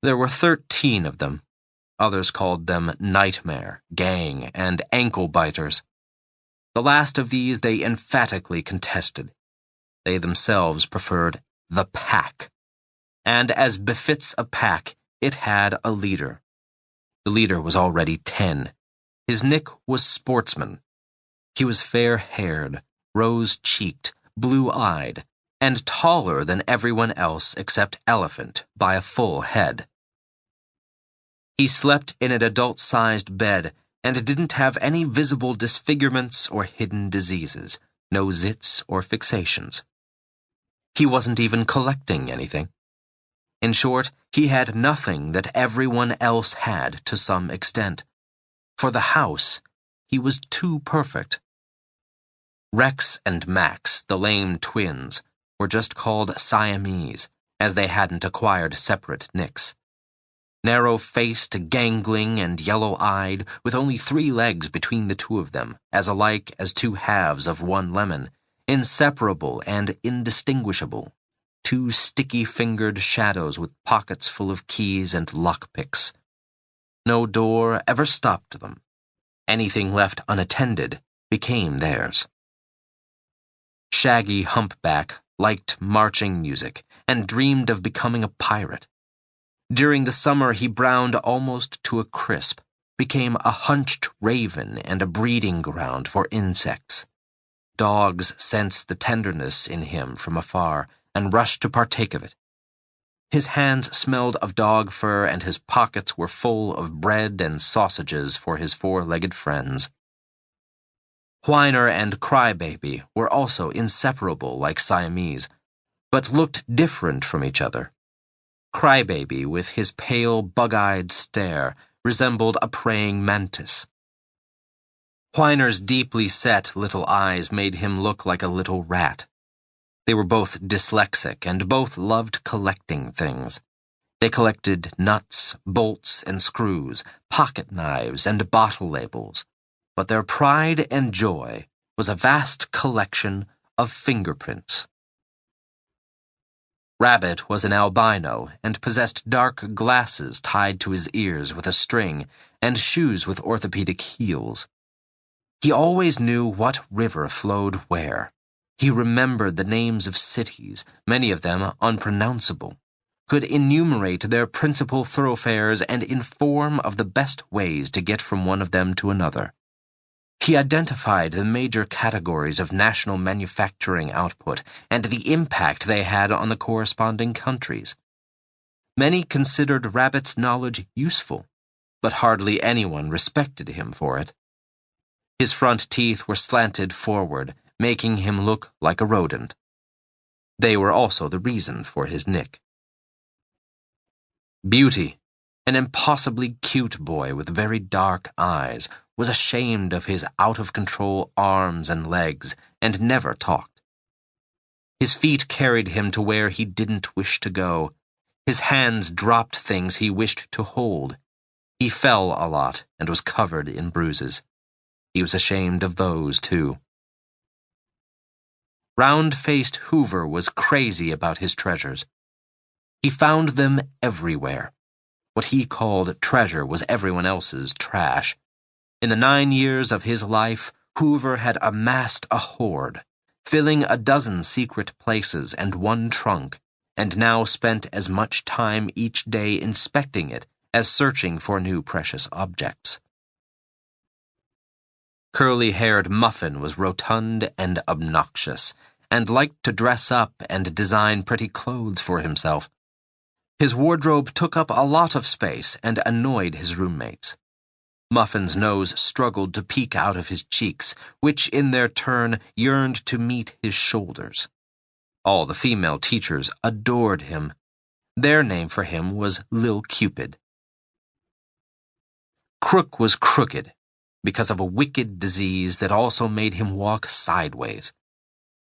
There were 13 of them. Others called them Nightmare, Gang, and Ankle Biters. The last of these they emphatically contested. They themselves preferred the Pack. And as befits a pack, it had a leader. The leader was already 10. His nick was Sportsman. He was fair-haired, rose-cheeked, blue-eyed, and taller than everyone else except Elephant by a full head. He slept in an adult-sized bed and didn't have any visible disfigurements or hidden diseases, no zits or fixations. He wasn't even collecting anything. In short, he had nothing that everyone else had to some extent. For the house, he was too perfect. Rex and Max, the lame twins, were just called Siamese, as they hadn't acquired separate nicks. Narrow-faced, gangling, and yellow-eyed, with only 3 legs between the two of them, as alike as 2 halves of one lemon, inseparable and indistinguishable, 2 sticky-fingered shadows with pockets full of keys and lockpicks. No door ever stopped them. Anything left unattended became theirs. Shaggy Humpback liked marching music and dreamed of becoming a pirate. During the summer he browned almost to a crisp, became a hunched raven and a breeding ground for insects. Dogs sensed the tenderness in him from afar and rushed to partake of it. His hands smelled of dog fur and his pockets were full of bread and sausages for his 4-legged friends. Whiner and Crybaby were also inseparable like Siamese, but looked different from each other. Crybaby, with his pale, bug-eyed stare, resembled a praying mantis. Whiner's deeply set little eyes made him look like a little rat. They were both dyslexic and both loved collecting things. They collected nuts, bolts, and screws, pocket knives, and bottle labels. But their pride and joy was a vast collection of fingerprints. Rabbit was an albino and possessed dark glasses tied to his ears with a string and shoes with orthopedic heels. He always knew what river flowed where. He remembered the names of cities, many of them unpronounceable, could enumerate their principal thoroughfares and inform of the best ways to get from one of them to another. He identified the major categories of national manufacturing output and the impact they had on the corresponding countries. Many considered Rabbit's knowledge useful, but hardly anyone respected him for it. His front teeth were slanted forward, making him look like a rodent. They were also the reason for his nick. Beauty, an impossibly cute boy with very dark eyes, was ashamed of his out-of-control arms and legs and never talked. His feet carried him to where he didn't wish to go. His hands dropped things he wished to hold. He fell a lot and was covered in bruises. He was ashamed of those, too. Round-faced Hoover was crazy about his treasures. He found them everywhere. What he called treasure was everyone else's trash. In the 9 years of his life, Hoover had amassed a hoard, filling a dozen secret places and 1 trunk, and now spent as much time each day inspecting it as searching for new precious objects. Curly-haired Muffin was rotund and obnoxious, and liked to dress up and design pretty clothes for himself. His wardrobe took up a lot of space and annoyed his roommates. Muffin's nose struggled to peek out of his cheeks, which in their turn yearned to meet his shoulders. All the female teachers adored him. Their name for him was Lil Cupid. Crook was crooked because of a wicked disease that also made him walk sideways.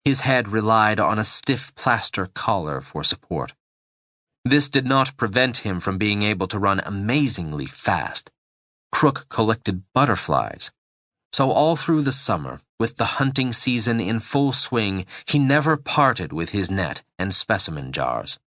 His head relied on a stiff plaster collar for support. This did not prevent him from being able to run amazingly fast. Crook collected butterflies. So all through the summer, with the hunting season in full swing, he never parted with his net and specimen jars.